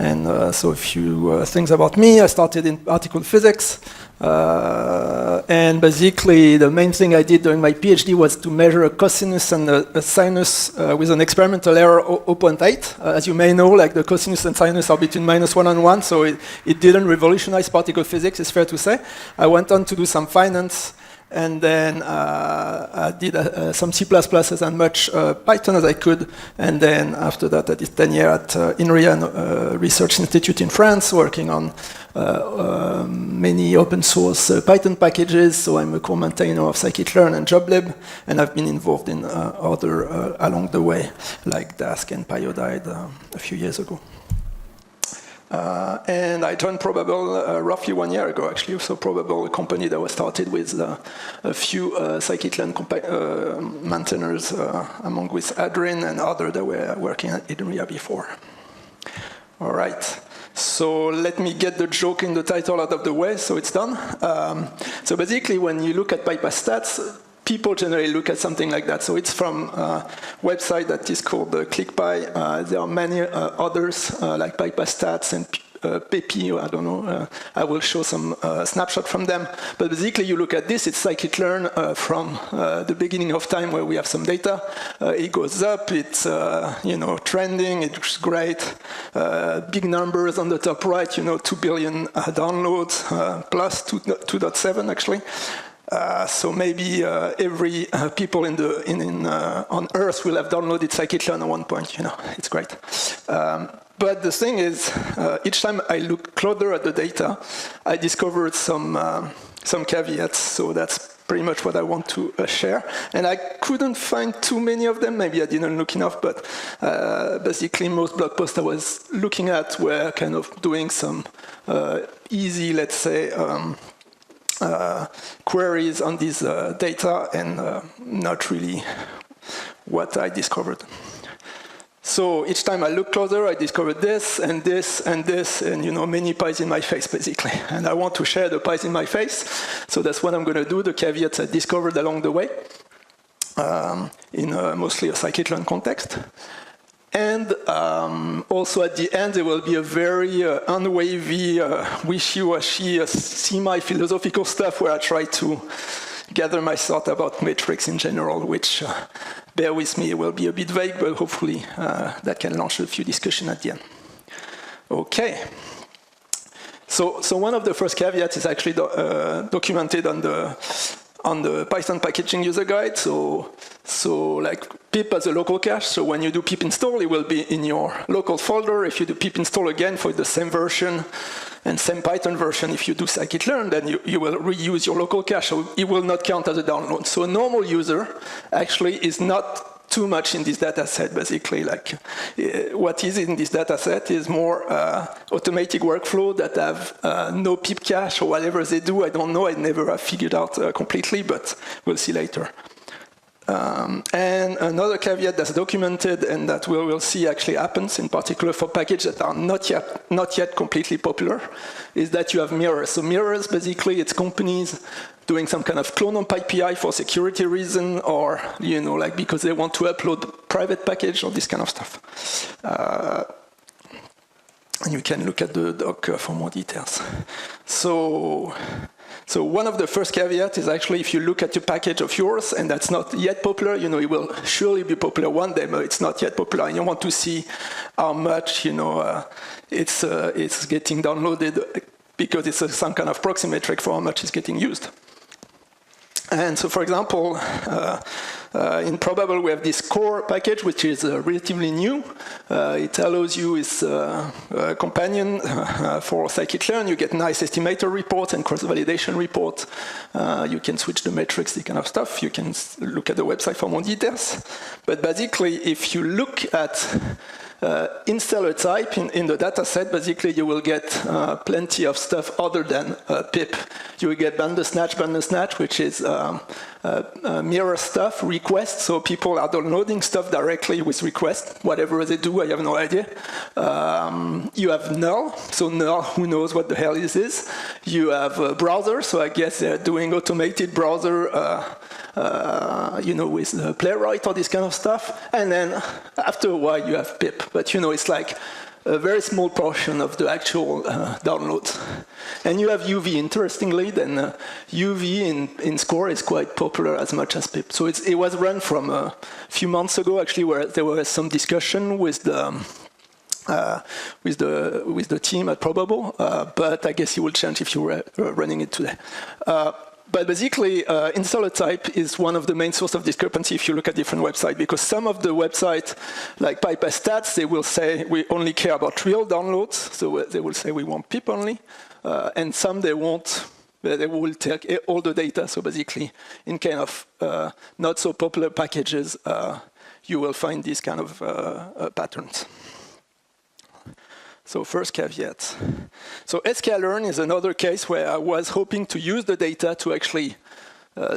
And so a few things about me. I started in particle physics. And basically, the main thing I did during my PhD was to measure a cosinus and a sinus with an experimental error 0.8. As you may know, like the cosinus and sinus are between -1 and 1, so it didn't revolutionize particle physics, it's fair to say. I went on to do some finance, and then I did some C++ and much Python as I could. And then after that, I did 10 years at INRIA, Research Institute in France, working on many open source Python packages. So I'm a co-maintainer of scikit-learn and joblib, and I've been involved in other along the way, like Dask and Pyodide a few years ago. And I joined Probable roughly 1 year ago, actually. So Probable, a company that was started with a few scikit-learn maintainers, among with Adrin and others that were working at INRIA before. All right. So let me get the joke in the title out of the way, so it's done. So basically, when you look at PyPI stats, people generally look at something like that. So it's from a website that is called ClickPy. There are many others, like PyPI stats and PyPI, I don't know. I will show some snapshot from them. But basically, you look at this, it's scikit-learn from the beginning of time where we have some data. It goes up, it's trending, it looks great. Big numbers on the top right, 2 billion downloads, plus 2.7 actually. So maybe every people on Earth will have downloaded scikit-learn at one point. It's great. But the thing is, each time I look closer at the data, I discovered some caveats. So that's pretty much what I want to share. And I couldn't find too many of them. Maybe I didn't look enough. But basically, most blog posts I was looking at were kind of doing some easy, let's say, queries on this data, and not really what I discovered. So each time I look closer, I discovered this and this and this, and many pies in my face, basically. And I want to share the pies in my face, so that's what I'm going to do, the caveats I discovered along the way, in mostly a scikit-learn context. And also at the end, there will be a very unwavy, wishy-washy, semi-philosophical stuff where I try to gather my thought about metrics in general, which, bear with me, will be a bit vague, but hopefully that can launch a few discussions at the end. Okay. So one of the first caveats is actually documented on the Python packaging user guide. So like pip as a local cache. So when you do pip install, it will be in your local folder. If you do pip install again for the same version and same Python version, if you do scikit-learn, then you will reuse your local cache. So it will not count as a download. So a normal user actually is not too much in this data set, basically. Like what is in this data set is more automatic workflow that have no pip cache or whatever they do. I don't know. I never have figured out completely, but we'll see later. And another caveat that's documented and that we will see actually happens, in particular for packages that are not yet completely popular, is that you have mirrors. So mirrors, basically, it's companies doing some kind of clone on PyPI for security reason, or like because they want to upload private package or this kind of stuff. And you can look at the doc for more details. So one of the first caveats is actually if you look at a package of yours and that's not yet popular, it will surely be popular one day, but it's not yet popular. And you want to see how much it's getting downloaded, because it's some kind of proxy metric for how much it's getting used. And so, for example, in Probable, we have this core package, which is relatively new. It allows you as a companion for scikit-learn. You get nice estimator reports and cross-validation reports. You can switch the metrics, this kind of stuff. You can look at the website for more details. But basically, if you look at installer type in the data set, basically you will get plenty of stuff other than pip. You will get Bandersnatch, which is mirror stuff, requests. So people are downloading stuff directly with request. Whatever they do, I have no idea. You have null. So null, who knows what the hell this is. You have browser. So I guess they're doing automated browser with Playwright or this kind of stuff. And then after a while, you have pip. But it's like a very small portion of the actual downloads. And you have UV. Interestingly, then UV in Score is quite popular as much as pip. So it was run from a few months ago, actually, where there was some discussion with the team at Probable, but I guess it will change if you were running it today. But basically, installer type is one of the main sources of discrepancy if you look at different websites, because some of the websites, like PyPI stats, they will say we only care about real downloads, so they will say we want pip only, and some they won't. They will take all the data. So basically, in kind of not so popular packages, you will find these kind of patterns. So first caveat. So sklearn is another case where I was hoping to use the data to actually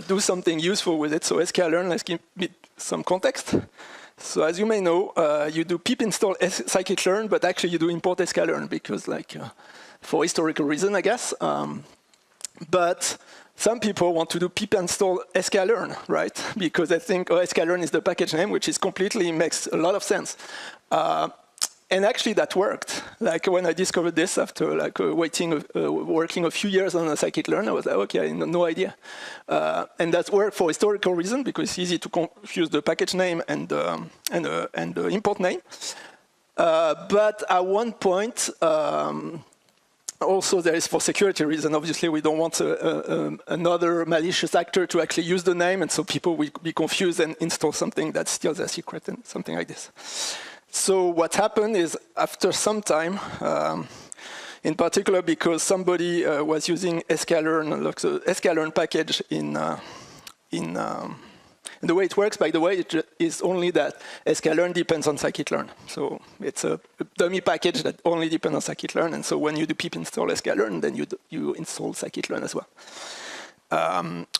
do something useful with it. So sklearn, let's give it some context. So as you may know, you do pip install scikit-learn, but actually you do import sklearn because, like, for historical reason, I guess. But some people want to do pip install sklearn, right? Because they think, oh, sklearn is the package name, which is completely makes a lot of sense. And actually, that worked. Like when I discovered this after like working a few years on a scikit-learn, I was like, okay, I had no idea. And that worked for historical reason because it's easy to confuse the package name and the import name. But at one point, also there is for security reason. Obviously, we don't want another malicious actor to actually use the name, and so people will be confused and install something that's still their secret and something like this. So what happened is, after some time, in particular because somebody was using sklearn, like the sklearn package in the way it works, by the way, it is only that sklearn depends on scikit-learn. So it's a dummy package that only depends on scikit-learn, and so when you do pip install sklearn, then you install scikit-learn as well.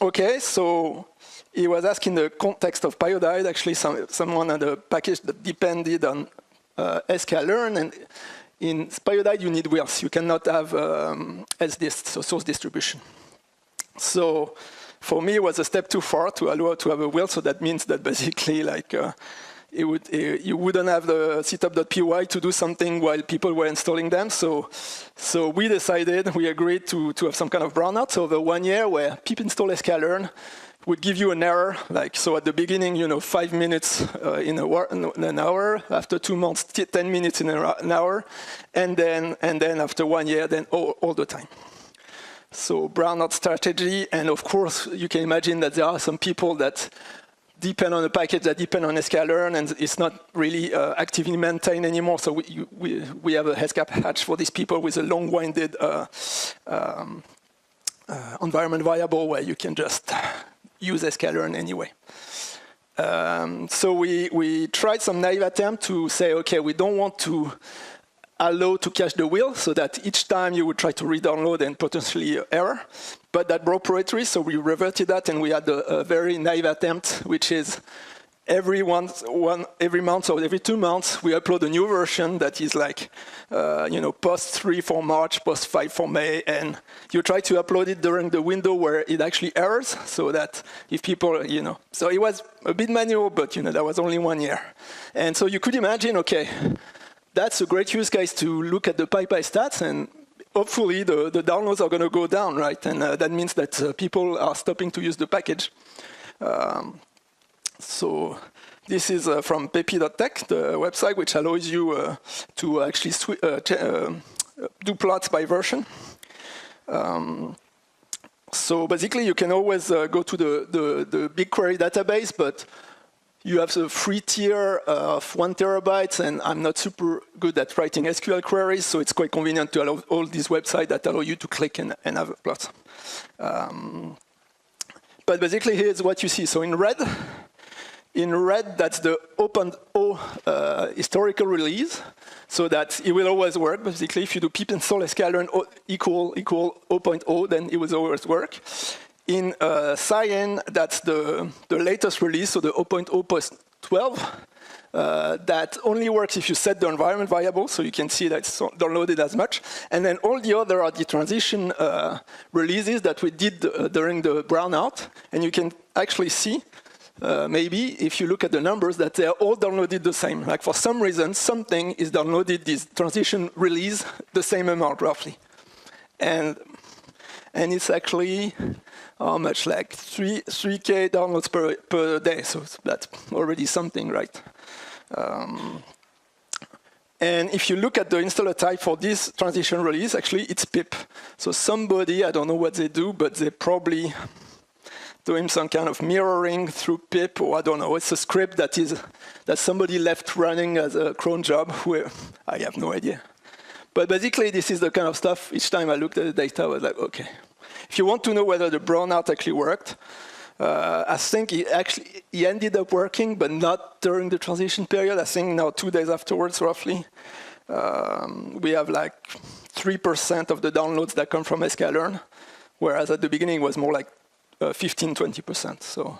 Okay, so he was asking the context of Pyodide. Actually, someone had a package that depended on sklearn, and in Pyodide you need wheels. You cannot have sdist, so source distribution. So for me, it was a step too far to allow to have a wheel. So that means that basically, like, you wouldn't have the setup.py to do something while people were installing them. So we decided, we agreed to have some kind of brownout over 1 year where pip install sklearn would give you an error. Like, so at the beginning, 5 minutes in an hour. After 2 months, 10 minutes in an hour, and then after 1 year, then all the time. So brownout strategy, and of course, you can imagine that there are some people that depend on a package that depend on sklearn, and it's not really actively maintained anymore. So we have a HESCAP hatch for these people with a long-winded environment variable where you can just use sklearn anyway. So we tried some naive attempt to say, okay, we don't want to allow to cache the wheel so that each time you would try to re-download and potentially error, but that broke proprietary, so we reverted that, and we had a very naive attempt, which is every month or every 2 months, we upload a new version that is like, post 3 for March, post 5 for May, and you try to upload it during the window where it actually errors, so that if people, so it was a bit manual, but that was only 1 year. And so you could imagine, okay, that's a great use case to look at the PyPI stats, and hopefully the downloads are going to go down, right? And that means that people are stopping to use the package. So this is from ppi.tech, the website, which allows you to actually do plots by version. So basically, you can always go to the BigQuery database, but you have the free tier of 1 terabyte, and I'm not super good at writing SQL queries, so it's quite convenient to allow all these websites that allow you to click and have plots. But basically, here's what you see. So in red, that's the OpenO historical release, so that it will always work. Basically, if you do pip install sklearn equal 0.0, then it will always work. In cyan, that's the latest release, so the 0.0.12. That only works if you set the environment variable, so you can see that it's downloaded as much. And then all the other are the transition releases that we did during the brownout. And you can actually see maybe if you look at the numbers, that they are all downloaded the same. Like for some reason, something is downloaded this transition release the same amount roughly, and it's actually how much, like 3K downloads per day. So that's already something, right? And if you look at the installer type for this transition release, actually it's pip. So somebody, I don't know what they do, but they probably doing some kind of mirroring through pip, or I don't know. It's a script that somebody left running as a cron job. I have no idea. But basically, this is the kind of stuff. Each time I looked at the data, I was like, okay. If you want to know whether the brownout actually worked, I think he ended up working, but not during the transition period. I think now 2 days afterwards, roughly, we have like 3% of the downloads that come from sklearn, whereas at the beginning it was more like 15-20%. So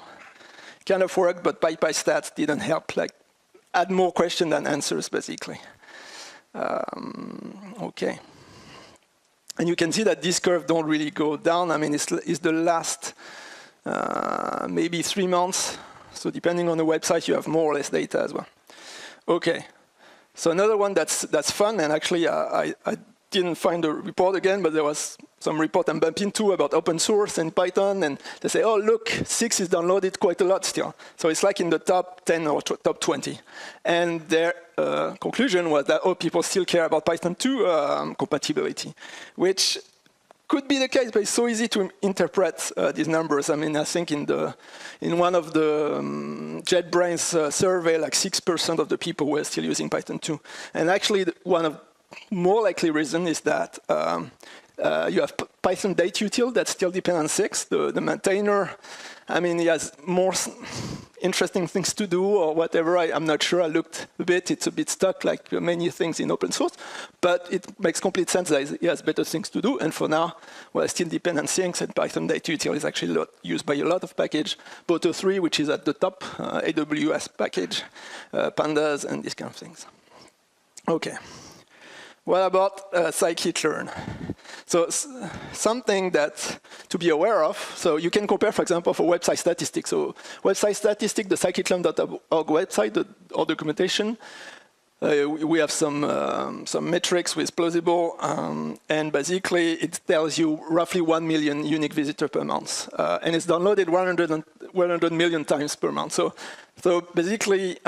it kind of worked, but PyPI stats didn't help. Like add more questions than answers, basically. Okay. And you can see that this curve don't really go down. I mean, it's the last maybe 3 months. So depending on the website, you have more or less data as well. Okay. So another one that's fun, and actually I didn't find the report again, but there was some report I'm bumped into about open source and Python, and they say, oh, look, 6 is downloaded quite a lot still. So it's like in the top 10 or top 20. And their conclusion was that, oh, people still care about Python 2 compatibility, which could be the case, but it's so easy to interpret these numbers. I mean, I think in one of the JetBrains survey, like 6% of the people were still using Python 2. And actually, one of more likely reason is that you have Python date util that still depend on 6. The maintainer, I mean, he has more interesting things to do or whatever. I'm not sure. I looked a bit. It's a bit stuck like many things in open source. But it makes complete sense that he has better things to do. And for now, well, I still depend on things. And Python date util is actually used by a lot of packages. Boto 3, which is at the top, AWS package, pandas, and these kind of things. OK. What about scikit-learn? So something that to be aware of, so you can compare, for example, for website statistics. So website statistics, the scikit-learn.org website, or documentation, we have some metrics with plausible, and basically it tells you roughly 1 million unique visitors per month. And it's downloaded 100 million times per month. So basically,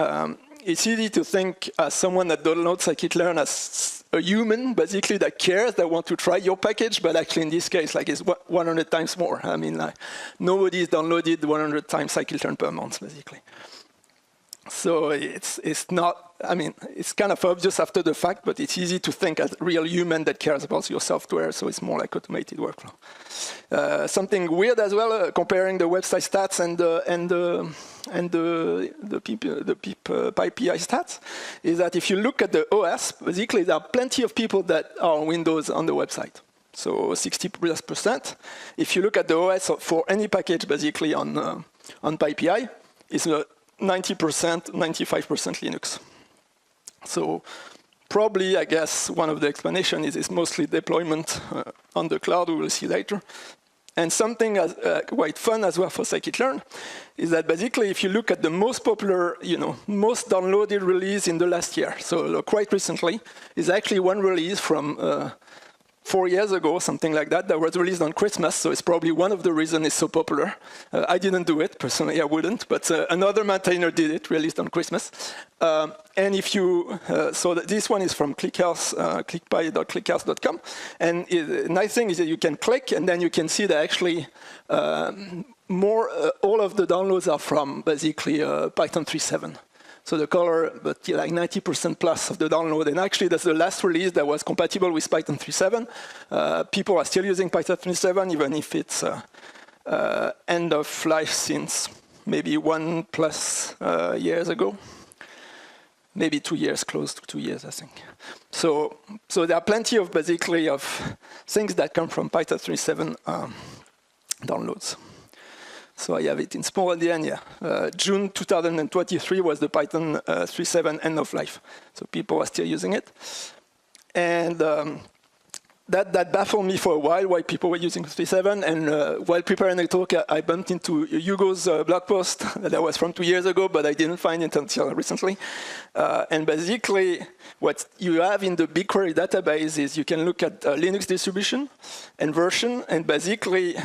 it's easy to think as someone that downloads scikit-learn as a human, basically, that cares, that want to try your package, but actually in this case, like it's 100 times more. I mean, like nobody's downloaded 100 times scikit-learn per month, basically. So it's not, I mean, it's kind of obvious after the fact, but it's easy to think as a real human that cares about your software, so it's more like automated workflow. Something weird as well, comparing the website stats and the PyPI stats, is that if you look at the OS, basically there are plenty of people that are on Windows on the website. So 60%. If you look at the OS for any package, basically on PyPI, it's 90%, 95% Linux. So probably, I guess, one of the explanations is it's mostly deployment on the cloud. We will see later. And something quite fun as well for scikit-learn is that basically, if you look at the most popular, most downloaded release in the last year, so quite recently, is actually one release from 4 years ago, something like that was released on Christmas, so it's probably one of the reasons it's so popular. I didn't do it, personally I wouldn't, but another maintainer did it, released on Christmas. And if you, so this one is from ClickHouse, clickpy.clickhouse.com, and the nice thing is that you can click, and then you can see that actually all of the downloads are from basically Python 3.7. So the color, but like 90% plus of the download. And actually, that's the last release that was compatible with Python 3.7. People are still using Python 3.7, even if it's end of life since maybe 1+ years ago. Maybe 2 years, close to 2 years, I think. So there are plenty of basically of things that come from Python 3.7 downloads. So I have it in small at the end, yeah. June 2023 was the Python 3.7 end of life. So people are still using it. And that baffled me for a while, why people were using 3.7. And while preparing the talk, I bumped into Hugo's blog post that was from 2 years ago, but I didn't find it until recently. And basically, what you have in the BigQuery database is you can look at Linux distribution and version, and basically,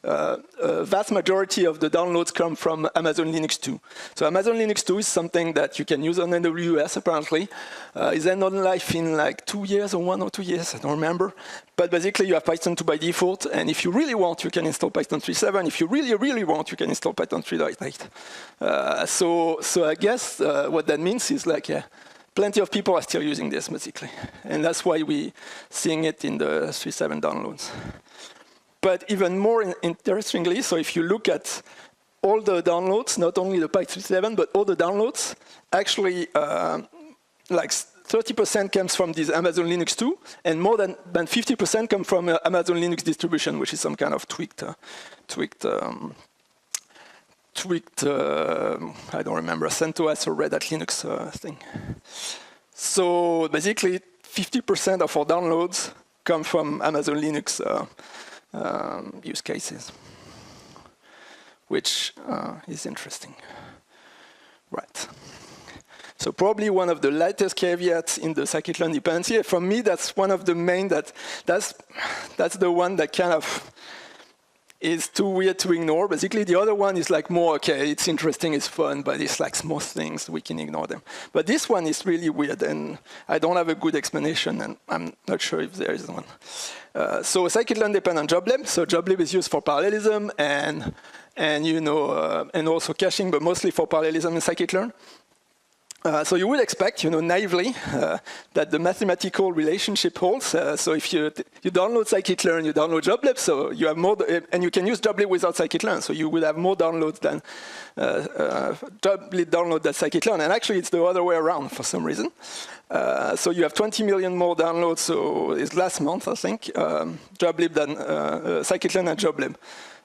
a vast majority of the downloads come from Amazon Linux 2. So Amazon Linux 2 is something that you can use on AWS, apparently. It's then on live in like 2 years or 1 or 2 years, I don't remember. But basically, you have Python 2 by default. And if you really want, you can install Python 3.7. If you really, really want, you can install Python 3.8. So I guess what that means is like, plenty of people are still using this, basically. And that's why we're seeing it in the 3.7 downloads. But even more interestingly, so if you look at all the downloads, not only the Python 3.7, but all the downloads, actually like 30% comes from this Amazon Linux 2, and more than 50% come from Amazon Linux distribution, which is some kind of tweaked I don't remember, CentOS or Red Hat Linux thing. So basically, 50% of our downloads come from Amazon Linux use cases, which is interesting. Right. So probably one of the lightest caveats in the scikit-learn dependency. For me, that's one of the main, that's the one that kind of is too weird to ignore. Basically, the other one is like more, okay, it's interesting, it's fun, but it's like small things, we can ignore them. But this one is really weird, and I don't have a good explanation, and I'm not sure if there is one. So scikit-learn depend on joblib. So joblib is used for parallelism and also caching, but mostly for parallelism in scikit-learn. So you would expect, naively, that the mathematical relationship holds. So if you download scikit-learn, you download joblib, so you have more, and you can use joblib without scikit-learn, so you will have more downloads than joblib download than scikit-learn. And actually, it's the other way around for some reason. So you have 20 million more downloads, so it's last month, I think, joblib than scikit-learn and joblib.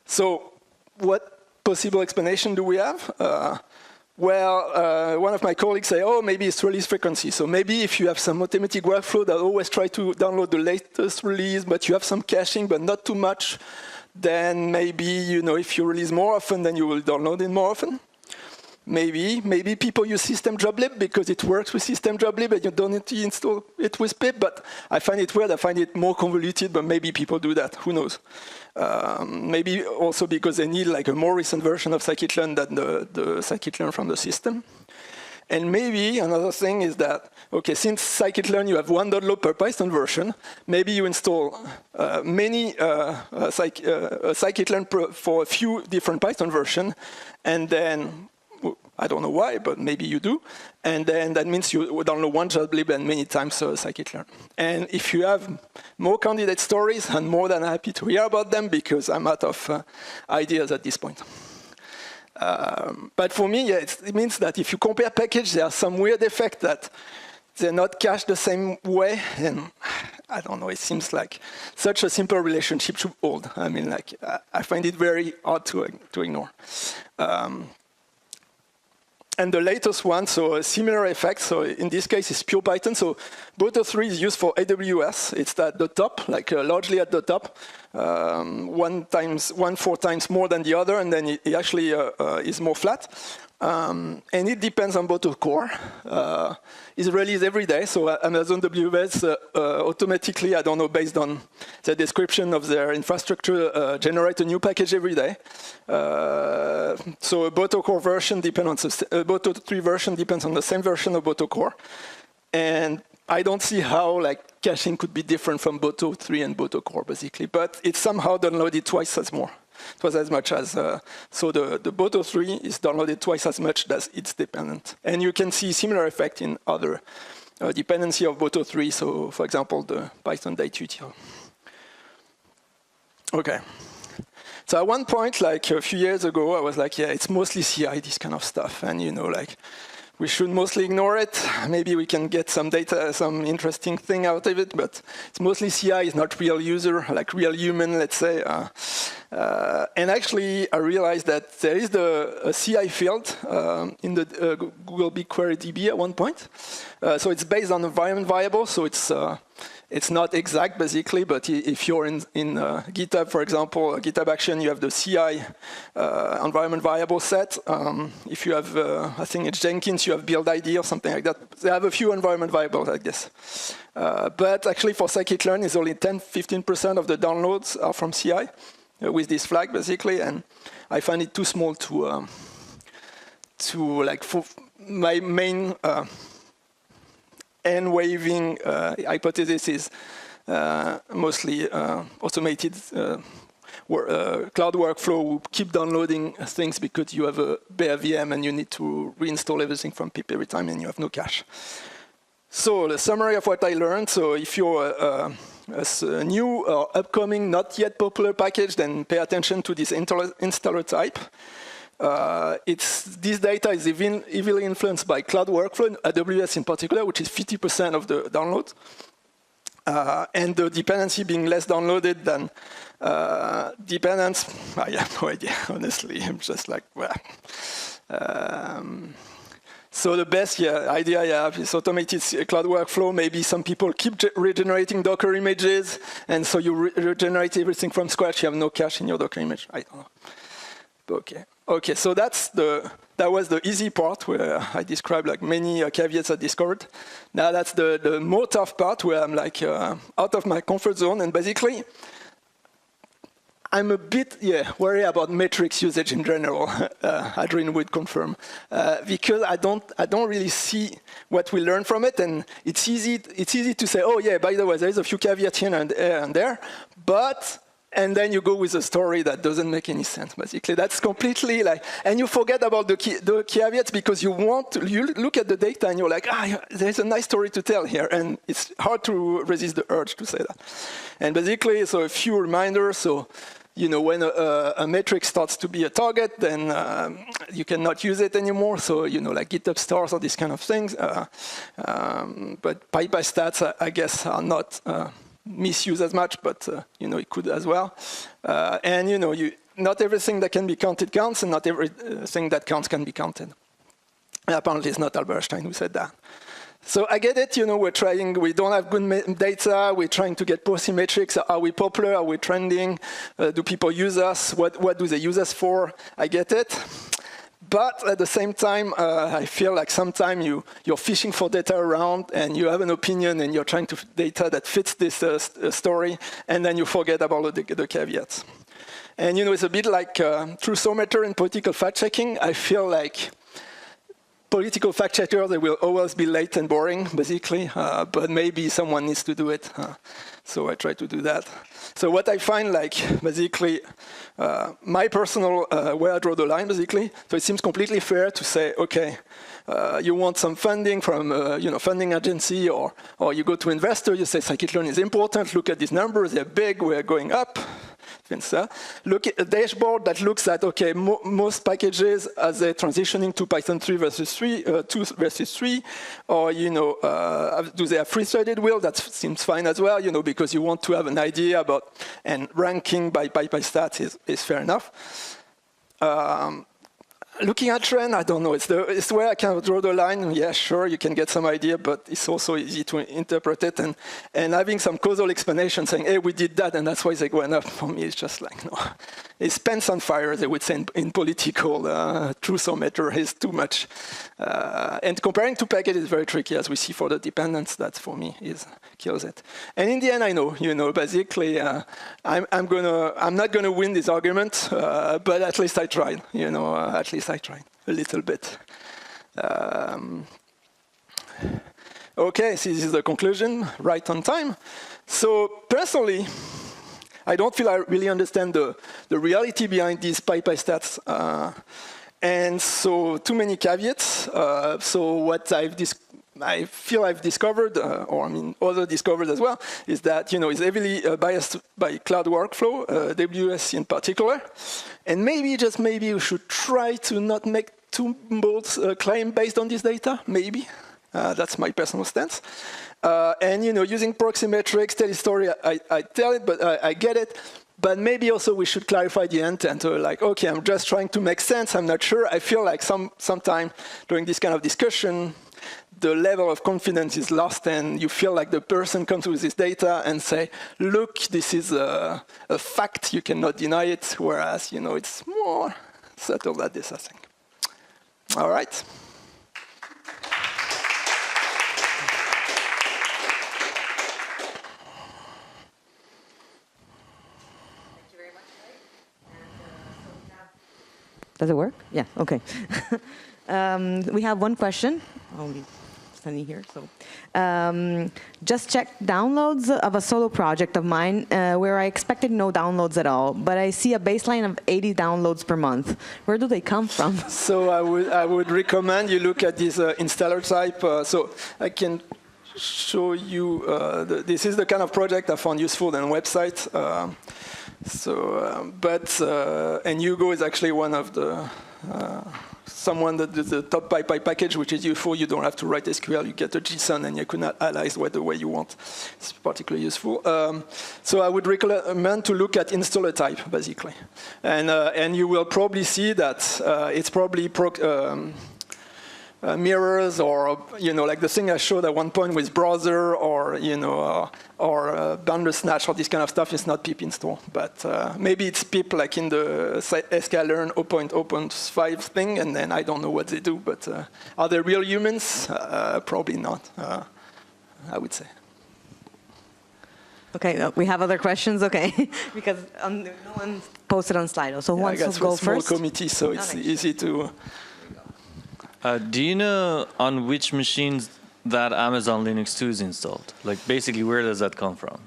So what possible explanation do we have? Well, one of my colleagues say, oh, maybe it's release frequency. So maybe if you have some automatic workflow that always try to download the latest release, but you have some caching, but not too much, then maybe, if you release more often, then you will download it more often. Maybe people use system joblib because it works with system joblib and you don't need to install it with pip, but I find it weird, I find it more convoluted, but maybe people do that, who knows. Maybe also because they need like a more recent version of scikit-learn than the scikit-learn from the system. And maybe another thing is that, okay, since scikit-learn you have one download per Python version, maybe you install many scikit-learn for a few different Python versions, and then I don't know why, but maybe you do. And then that means you download one joblib and many times scikit-learn. And if you have more candidate stories, I'm more than happy to hear about them because I'm out of ideas at this point. But for me, it means that if you compare packages, there's some weird effect that they're not cached the same way. And I don't know, it seems like such a simple relationship should hold. I mean, like, I find it very hard to ignore. And the latest one, so a similar effect, so in this case it's pure Python, so Boto3 is used for AWS, it's at the top, like largely at the top, 4 times more than the other, and then it actually is more flat. And it depends on Boto core. It's released every day, so Amazon WS automatically, I don't know, based on the description of their infrastructure, generate a new package every day. So a Boto core version depends on Boto3 version depends on the same version of Boto core, and I don't see how like caching could be different from Boto3 and Boto core basically, but it's somehow downloaded twice as much as, so the Boto3 is downloaded twice as much as it's dependent. And you can see similar effect in other dependency of Boto3, so for example, the Python date util. Okay. So at one point, like a few years ago, I was like, yeah, it's mostly CI, this kind of stuff. And like, we should mostly ignore it. Maybe we can get some data, some interesting thing out of it, but it's mostly CI, it's not real user, like real human, let's say. And actually, I realized that there is a CI field in the Google BigQuery DB at one point. So it's based on environment variable, so it's it's not exact, basically, but if you're in GitHub, for example, GitHub Action, you have the CI environment variable set. If you have, I think it's Jenkins, you have build ID or something like that. They have a few environment variables like this. But actually for scikit-learn, it's only 10-15% of the downloads are from CI with this flag, basically, and I find it too small to like, for my main hand-waving hypothesis is mostly automated cloud workflow will keep downloading things because you have a bare VM and you need to reinstall everything from pip every time and you have no cache. So the summary of what I learned, so if you're a new or upcoming, not yet popular package, then pay attention to this installer type. This data is heavily influenced by cloud workflow, AWS in particular, which is 50% of the download. And the dependency being less downloaded than dependence, I have no idea, honestly. I'm just like, well. So the best idea I have is automated cloud workflow. Maybe some people keep regenerating Docker images, and so you regenerate everything from scratch. You have no cache in your Docker image. I don't know. Okay, so that was the easy part where I described like many caveats I discovered. Now that's the more tough part where I'm like out of my comfort zone, and basically I'm a bit worried about metrics usage in general. Adrian would confirm because I don't really see what we learn from it, and it's easy to say, oh yeah, by the way, there is a few caveats here and there, but. And then you go with a story that doesn't make any sense, basically. That's completely like, and you forget about the caveats because you look at the data and you're like, there's a nice story to tell here. And it's hard to resist the urge to say that. And basically, so a few reminders. So, you know, when a metric starts to be a target, then you cannot use it anymore. So, you know, like GitHub stars or these kind of things. But PyPI stats, I guess, are not misuse as much, but you know, it could as well. And you know, not everything that can be counted counts, and not everything that counts can be counted. And apparently, it's not Albert Einstein who said that. So I get it. You know, we don't have good data. We're trying to get policy metrics. Are we popular? Are we trending? Do people use us? What do they use us for? I get it. But at the same time, I feel like sometimes you're fishing for data around and you have an opinion and you're trying to data that fits this story, and then you forget about the caveats. And you know, it's a bit like truthometer in political fact-checking. I feel like political fact-checkers, they will always be late and boring, basically, but maybe someone needs to do it. So I try to do that. So what I find, like, basically, my personal, where I draw the line, basically, so it seems completely fair to say, okay, you want some funding from, funding agency, or you go to investor, you say scikit-learn is important, look at these numbers, they're big, we're going up. Look at a dashboard that looks at, okay, most packages as they're transitioning to Python 3 versus 3, 2 versus 3, or, you know, do they have free-threaded wheel? That seems fine as well, you know, because you want to have an idea about, and ranking by PyPI stats is fair enough. Looking at trend, I don't know. It's where I can draw the line. Yeah, sure, you can get some idea, but it's also easy to interpret it. And having some causal explanation saying, hey, we did that, and that's why they went up, for me, it's just like, no. It's pants on fire, they would say in political truthometer is too much. And comparing two packages is very tricky, as we see for the dependence. That, for me, kills it. And in the end, I know, you know, basically, I'm not gonna win this argument, but at least I tried, you know, at least I tried a little bit. Okay, so this is the conclusion, right on time. So personally, I don't feel I really understand the reality behind these PyPI stats. And so too many caveats. So what I feel I've discovered, or I mean others discovered as well, is that, you know, it's heavily biased by cloud workflow, AWS in particular. And maybe, just maybe, we should try to not make too bold claim based on this data, maybe. That's my personal stance. And, you know, using proxy metrics, tell the story, I tell it, but I get it. But maybe also we should clarify the intent. Like, okay, I'm just trying to make sense. I'm not sure. I feel like sometime during this kind of discussion, the level of confidence is lost, and you feel like the person comes with this data and say, look, this is a fact, you cannot deny it, whereas, it's more subtle than this, I think. All right. Does it work? Yeah, okay. We have one question. Only standing here. So, just checked downloads of a solo project of mine where I expected no downloads at all, but I see a baseline of 80 downloads per month. Where do they come from? So I would recommend you look at this installer type. So I can show you, this is the kind of project I found useful on website. And Hugo is actually one of the, someone that does the top PyPI package, which is useful. You don't have to write SQL. You get a JSON, and you can analyze the way you want. It's particularly useful. So I would recommend to look at installer type, basically. And you will probably see that it's probably mirrors, or like the thing I showed at one point with browser, or or Bandersnatch, or this kind of stuff is not pip install, but maybe it's pip like in the sklearn 0.0.5 thing, and then I don't know what they do. But are they real humans? Probably not. I would say. Okay, we have other questions. Okay, because no one posted on Slido. So who wants to go first? Small committee, so it's easy to. Do you know on which machines that Amazon Linux 2 is installed? Like, basically, where does that come from?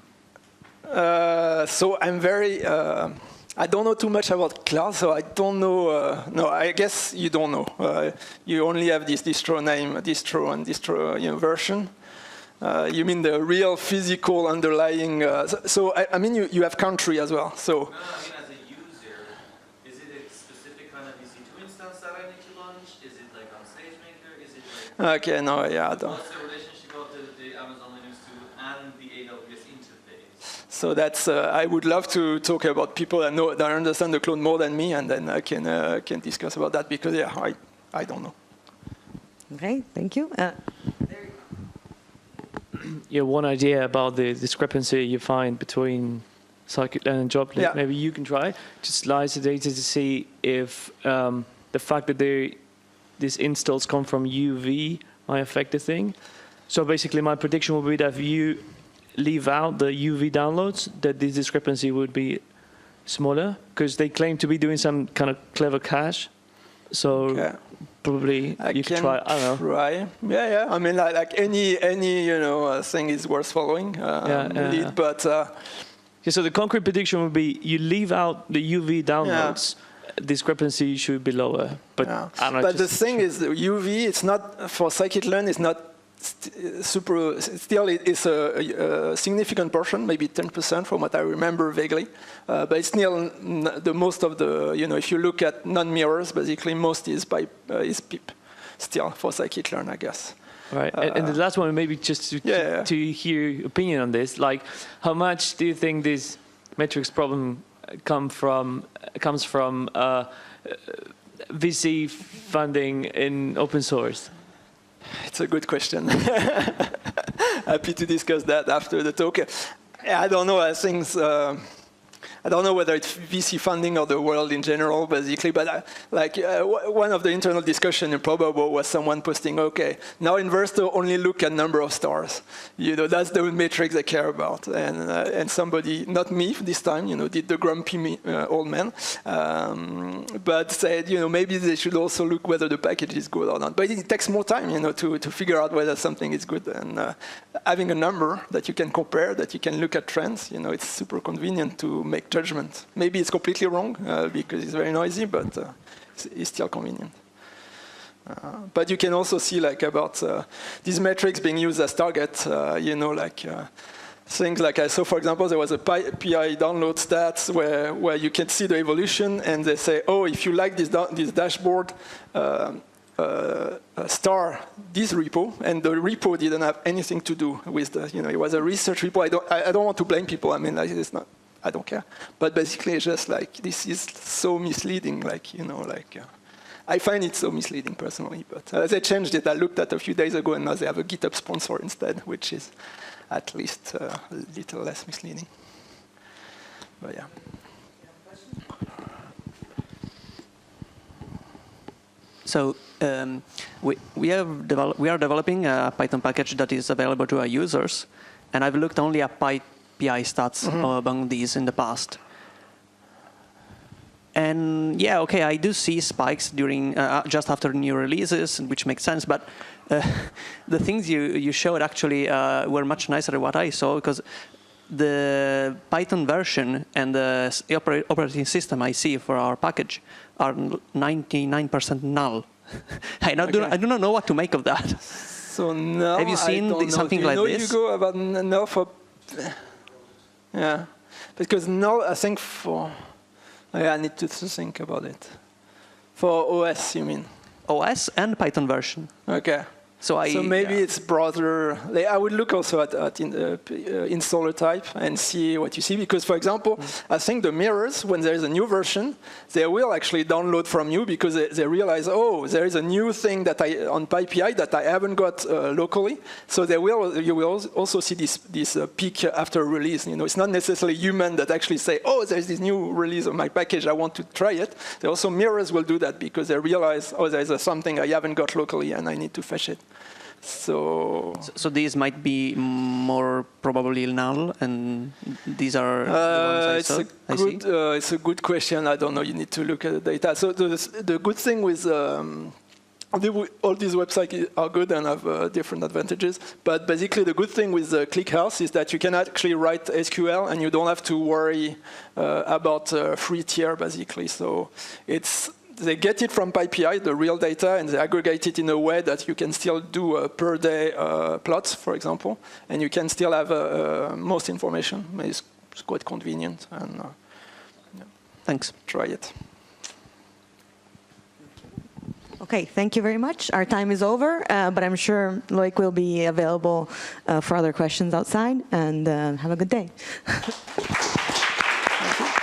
So I'm very, I don't know too much about cloud, so I don't know. No, I guess you don't know. You only have this distro name, distro, and distro version. You mean the real physical underlying? So I mean, you have country as well. So. No, I mean, as a user, is it a specific kind of EC2 instance that I need to launch? Is it like on SageMaker? Is it like... Okay, no, yeah, I don't. What's the relationship of the Amazon Linux 2 and the AWS interface? So that's, I would love to talk about people that know, that understand the cloud more than me, and then I can discuss about that, because yeah, I don't know. Okay, thank you. There you go. Yeah, one idea about the discrepancy you find between scikit-learn and Joplin. Yeah. Maybe you can try to slice the data to see if the fact that these installs come from UV might affect the thing. So basically, my prediction would be that if you leave out the UV downloads, that this discrepancy would be smaller, because they claim to be doing some kind of clever cache. So. Okay. Probably you could try. I don't know. Right. Yeah. I mean, like any thing is worth following. But so the concrete prediction would be you leave out the UV downloads. Yeah. Discrepancy should be lower. But I don't know. But the thing is, the UV. It's not for scikit-learn. It's not super. Still, it's a significant portion, maybe 10% from what I remember vaguely. But it's still the most of the. If you look at non-mirrors, basically most is pip, still for scikit-learn, I guess. Right. And the last one, maybe just to hear your opinion on this. Like, how much do you think this metrics problem comes from VC funding in open source? It's a good question. Happy to discuss that after the talk. I don't know. I don't know whether it's VC funding or the world in general, basically. But one of the internal discussion in Probable was someone posting, okay, now investors only look at number of stars. That's the metrics they care about. And somebody, not me this time, did the grumpy old man, but said, maybe they should also look whether the package is good or not. But it takes more time, to figure out whether something is good. And having a number that you can compare, that you can look at trends, it's super convenient to make judgment. Maybe it's completely wrong because it's very noisy, but it's still convenient. But you can also see about these metrics being used as target, things like I saw, for example, there was a PyPI download stats where you can see the evolution, and they say, oh, if you like this dashboard, star this repo, and the repo didn't have anything to do with it was a research repo. I don't want to blame people. I mean, it's not. I don't care. But basically, just this is so misleading. I find it so misleading personally, but they changed it. I looked at a few days ago, and now they have a GitHub sponsor instead, which is at least a little less misleading. But yeah. So we are developing a Python package that is available to our users, and I've looked only at PyPI stats among these in the past. And yeah, okay, I do see spikes during just after new releases, which makes sense. But the things you showed actually were much nicer than what I saw, because the Python version and the operating system I see for our package are 99% null. I do not know what to make of that. So now have you seen something like this? You go about null for, yeah, because null I think for. Yeah, I need to think about it. For OS, you mean? OS and Python version. Okay. So maybe it's broader. I would look also at installer type and see what you see. Because, for example, I think the mirrors, when there is a new version, they will actually download from you because they realize, oh, there is a new thing that on PyPI that I haven't got locally. So you will also see this peak after release. You know, it's not necessarily human that actually say, oh, there is this new release of my package, I want to try it. They also mirrors will do that because they realize, oh, there is something I haven't got locally and I need to fetch it. So these might be more probably null, and these are the ones I saw. It's a good question. I don't know. You need to look at the data. So the good thing with all these websites are good and have different advantages. But basically, the good thing with ClickHouse is that you can actually write SQL, and you don't have to worry about free tier, basically. So they get it from PyPI, the real data, and they aggregate it in a way that you can still do per day plots, for example, and you can still have most information. It's quite convenient, and yeah. Thanks. Try it. Okay, thank you very much. Our time is over, but I'm sure Loïc will be available for other questions outside, and have a good day. Thank you.